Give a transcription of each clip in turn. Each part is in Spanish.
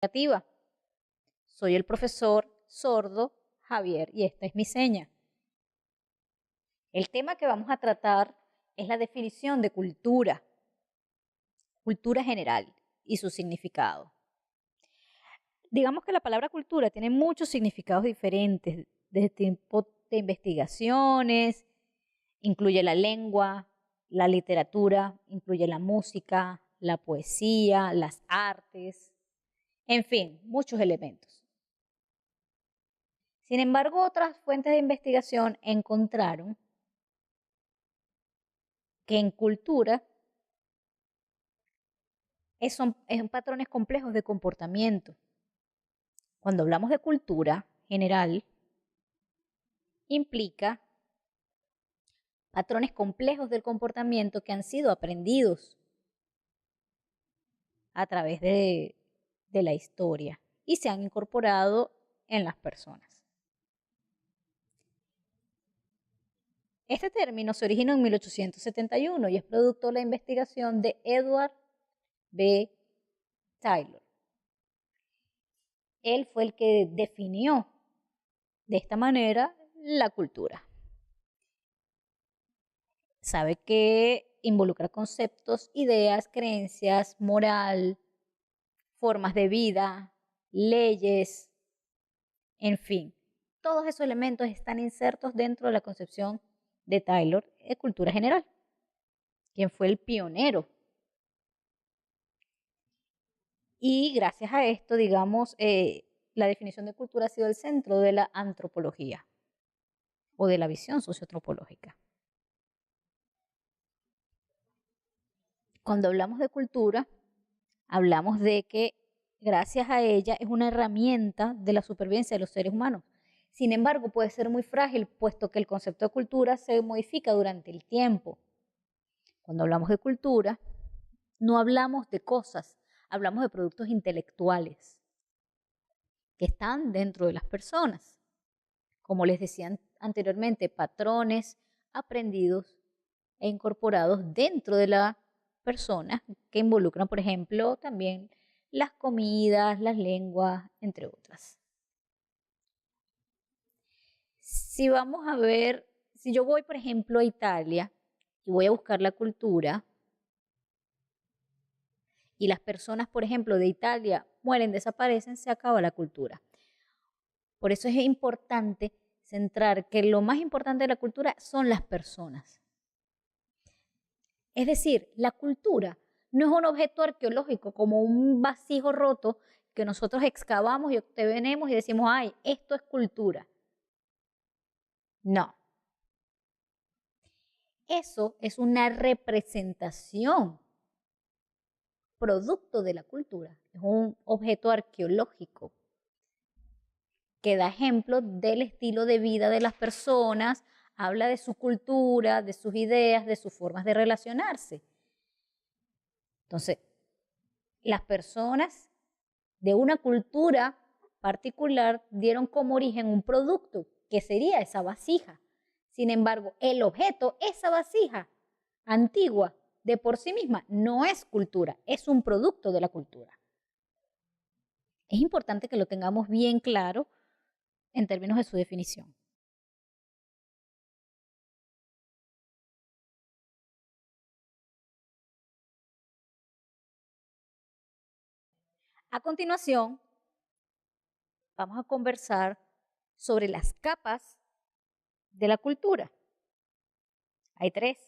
Educativa. Soy el profesor sordo Javier y esta es mi seña. El tema que vamos a tratar es la definición de cultura, cultura general y su significado. Digamos que la palabra cultura tiene muchos significados diferentes, desde tipo de investigaciones, incluye la lengua, la literatura, incluye la música, la poesía, las artes, en fin, muchos elementos. Sin embargo, otras fuentes de investigación encontraron que en cultura son patrones complejos de comportamiento. Cuando hablamos de cultura general, implica patrones complejos del comportamiento que han sido aprendidos a través de la historia y se han incorporado en las personas. Este término se originó en 1871 y es producto de la investigación de Edward B. Taylor. Él fue el que definió de esta manera la cultura. Sabe que involucra conceptos, ideas, creencias, moral, formas de vida, leyes, en fin. Todos esos elementos están insertos dentro de la concepción de Taylor de cultura general, quien fue el pionero. Y gracias a esto, digamos, la definición de cultura ha sido el centro de la antropología o de la visión socioantropológica. Cuando hablamos de cultura, hablamos de que gracias a ella es una herramienta de la supervivencia de los seres humanos. Sin embargo, puede ser muy frágil, puesto que el concepto de cultura se modifica durante el tiempo. Cuando hablamos de cultura, no hablamos de cosas, hablamos de productos intelectuales que están dentro de las personas. Como les decía anteriormente, patrones aprendidos e incorporados dentro de la persona que involucran, por ejemplo, también las comidas, las lenguas, entre otras. Si vamos a ver, si yo voy, por ejemplo, a Italia y voy a buscar la cultura y las personas, por ejemplo, de Italia mueren, desaparecen, se acaba la cultura. Por eso es importante centrar que lo más importante de la cultura son las personas. Es decir, la cultura no es un objeto arqueológico como un vasija roto que nosotros excavamos y obtenemos y decimos, ay, esto es cultura. No. Eso es una representación, producto de la cultura. Es un objeto arqueológico que da ejemplo del estilo de vida de las personas, habla de su cultura, de sus ideas, de sus formas de relacionarse. Entonces, las personas de una cultura particular dieron como origen un producto que sería esa vasija. Sin embargo, el objeto, esa vasija antigua, de por sí misma, no es cultura, es un producto de la cultura. Es importante que lo tengamos bien claro en términos de su definición. A continuación, vamos a conversar sobre las capas de la cultura. Hay tres.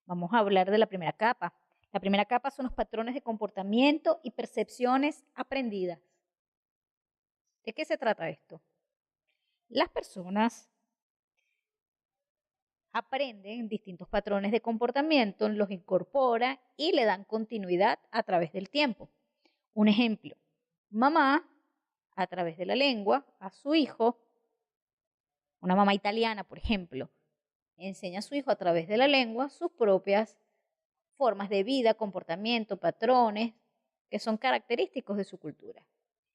Vamos a hablar de la primera capa. La primera capa son los patrones de comportamiento y percepciones aprendidas. ¿De qué se trata esto? Las personas aprenden distintos patrones de comportamiento, los incorporan y le dan continuidad a través del tiempo. Un ejemplo, mamá, a través de la lengua, a su hijo, una mamá italiana, por ejemplo, enseña a su hijo a través de la lengua sus propias formas de vida, comportamiento, patrones, que son característicos de su cultura.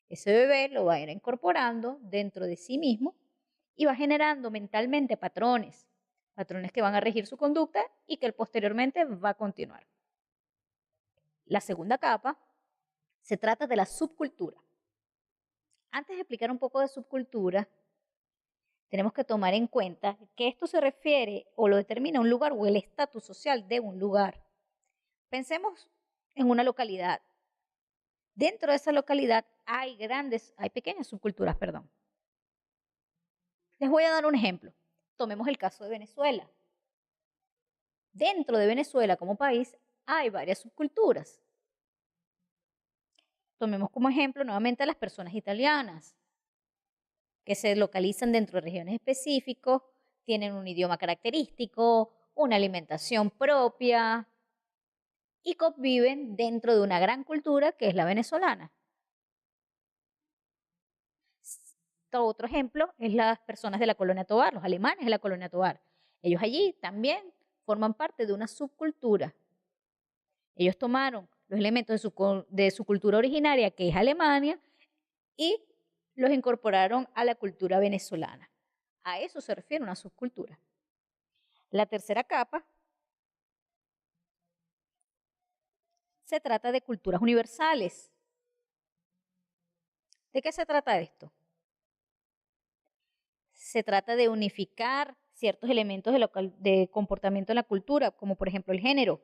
Ese bebé lo va a ir incorporando dentro de sí mismo y va generando mentalmente patrones que van a regir su conducta y que él posteriormente va a continuar. La segunda capa Se trata de la subcultura. Antes de explicar un poco de subcultura, tenemos que tomar en cuenta que esto se refiere o lo determina un lugar o el estatus social de un lugar. Pensemos en una localidad. Dentro de esa localidad hay pequeñas subculturas, perdón. Les voy a dar un ejemplo. Tomemos el caso de Venezuela. Dentro de Venezuela como país hay varias subculturas. Tomemos como ejemplo nuevamente a las personas italianas, que se localizan dentro de regiones específicas, tienen un idioma característico, una alimentación propia y conviven dentro de una gran cultura que es la venezolana. Otro ejemplo es las personas de la colonia Tovar, los alemanes de la colonia Tovar. Ellos allí también forman parte de una subcultura. Ellos tomaron los elementos de su cultura originaria, que es Alemania, y los incorporaron a la cultura venezolana. A eso se refiere una subcultura. La tercera capa se trata de culturas universales. ¿De qué se trata esto? Se trata de unificar ciertos elementos de comportamiento en la cultura, como por ejemplo el género,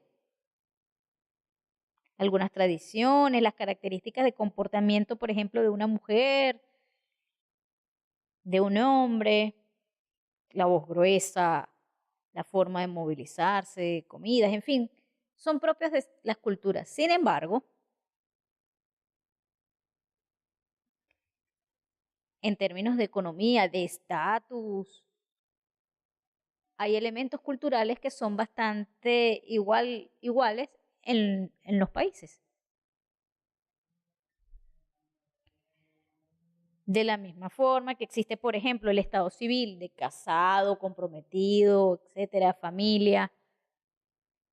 algunas tradiciones, las características de comportamiento, por ejemplo, de una mujer, de un hombre, la voz gruesa, la forma de movilizarse, comidas, en fin, son propias de las culturas. Sin embargo, en términos de economía, de estatus, hay elementos culturales que son bastante iguales en los países. De la misma forma que existe, por ejemplo, el estado civil de casado, comprometido, etcétera, familia.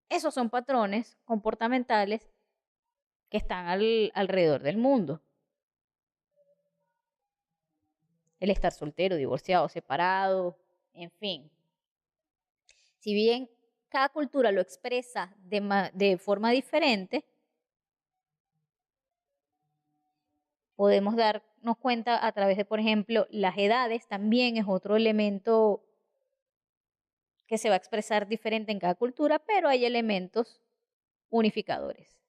Esos son patrones comportamentales que están alrededor del mundo. El estar soltero, divorciado, separado, en fin. Si bien cada cultura lo expresa de forma diferente, podemos darnos cuenta a través de, por ejemplo, las edades también es otro elemento que se va a expresar diferente en cada cultura, pero hay elementos unificadores.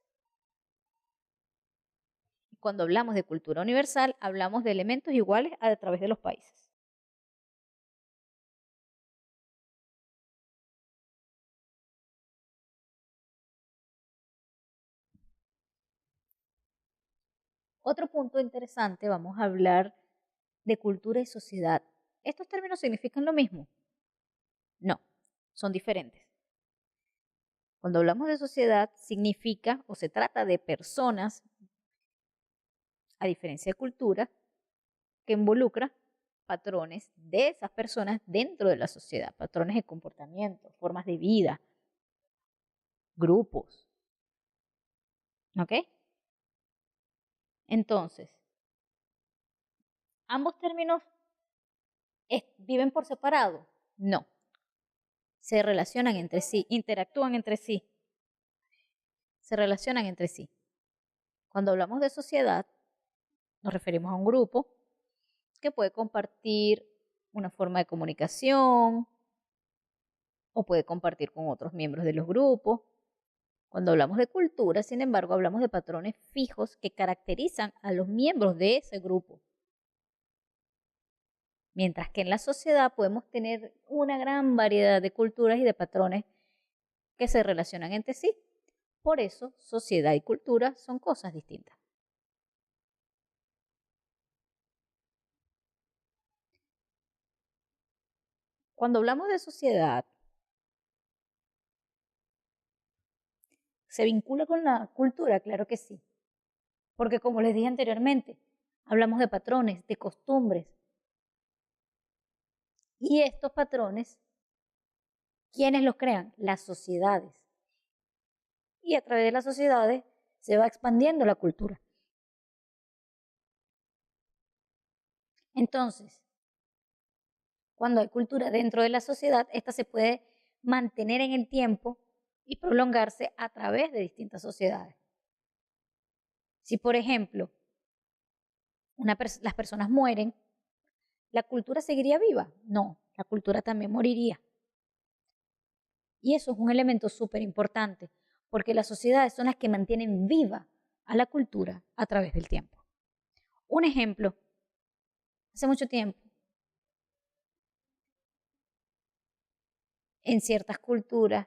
Cuando hablamos de cultura universal, hablamos de elementos iguales a través de los países. Otro punto interesante, vamos a hablar de cultura y sociedad. ¿Estos términos significan lo mismo? No, son diferentes. Cuando hablamos de sociedad, significa o se trata de personas, a diferencia de cultura, que involucra patrones de esas personas dentro de la sociedad, patrones de comportamiento, formas de vida, grupos. ¿Ok? Entonces, ¿ambos términos viven por separado? No. Se relacionan entre sí, interactúan entre sí. Se relacionan entre sí. Cuando hablamos de sociedad, nos referimos a un grupo que puede compartir una forma de comunicación o puede compartir con otros miembros de los grupos. Cuando hablamos de cultura, sin embargo, hablamos de patrones fijos que caracterizan a los miembros de ese grupo. Mientras que en la sociedad podemos tener una gran variedad de culturas y de patrones que se relacionan entre sí. Por eso, sociedad y cultura son cosas distintas. Cuando hablamos de sociedad, ¿se vincula con la cultura? Claro que sí. Porque como les dije anteriormente, hablamos de patrones, de costumbres. Y estos patrones, ¿quiénes los crean? Las sociedades. Y a través de las sociedades se va expandiendo la cultura. Entonces, cuando hay cultura dentro de la sociedad, esta se puede mantener en el tiempo y prolongarse a través de distintas sociedades. Si, por ejemplo, las personas mueren, ¿la cultura seguiría viva? No, la cultura también moriría. Y eso es un elemento súper importante, porque las sociedades son las que mantienen viva a la cultura a través del tiempo. Un ejemplo, hace mucho tiempo, en ciertas culturas,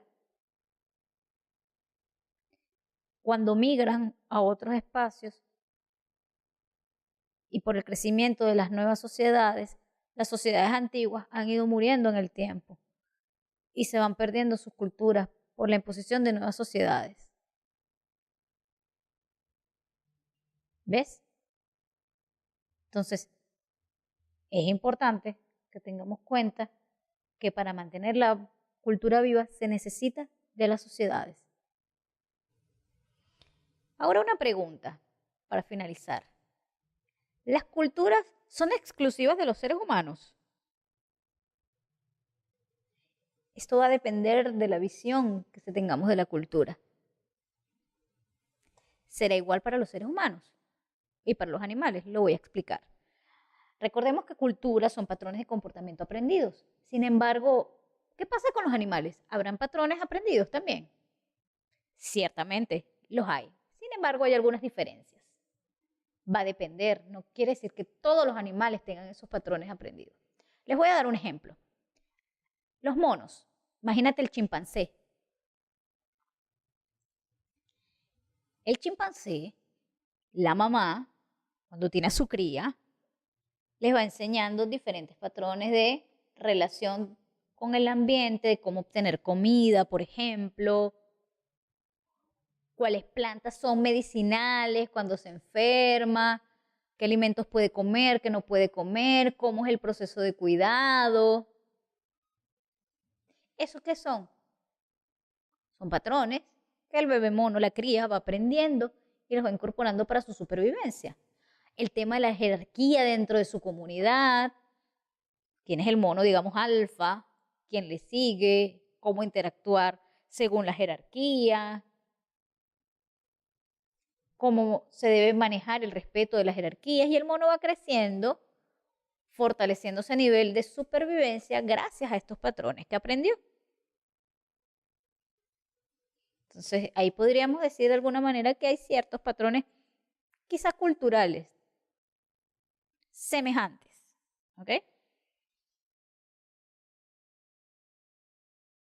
cuando migran a otros espacios y por el crecimiento de las nuevas sociedades, las sociedades antiguas han ido muriendo en el tiempo y se van perdiendo sus culturas por la imposición de nuevas sociedades. ¿Ves? Entonces, es importante que tengamos cuenta que para mantener la cultura viva se necesita de las sociedades. Ahora una pregunta para finalizar. ¿Las culturas son exclusivas de los seres humanos? Esto va a depender de la visión que tengamos de la cultura. Será igual para los seres humanos y para los animales, lo voy a explicar. Recordemos que culturas son patrones de comportamiento aprendidos. Sin embargo, ¿qué pasa con los animales? ¿Habrán patrones aprendidos también? Ciertamente, los hay. Sin embargo, hay algunas diferencias. Va a depender, no quiere decir que todos los animales tengan esos patrones aprendidos. Les voy a dar un ejemplo. Los monos, imagínate el chimpancé. El chimpancé, la mamá, cuando tiene a su cría, les va enseñando diferentes patrones de relación con el ambiente, de cómo obtener comida, por ejemplo, cuáles plantas son medicinales cuando se enferma, qué alimentos puede comer, qué no puede comer, cómo es el proceso de cuidado. ¿Esos qué son? Son patrones que el bebé mono, la cría, va aprendiendo y los va incorporando para su supervivencia. El tema de la jerarquía dentro de su comunidad, quién es el mono, digamos, alfa, quién le sigue, cómo interactuar según la jerarquía, cómo se debe manejar el respeto de las jerarquías, y el mono va creciendo, fortaleciéndose a nivel de supervivencia gracias a estos patrones que aprendió. Entonces, ahí podríamos decir de alguna manera que hay ciertos patrones, quizás culturales, semejantes, ¿ok?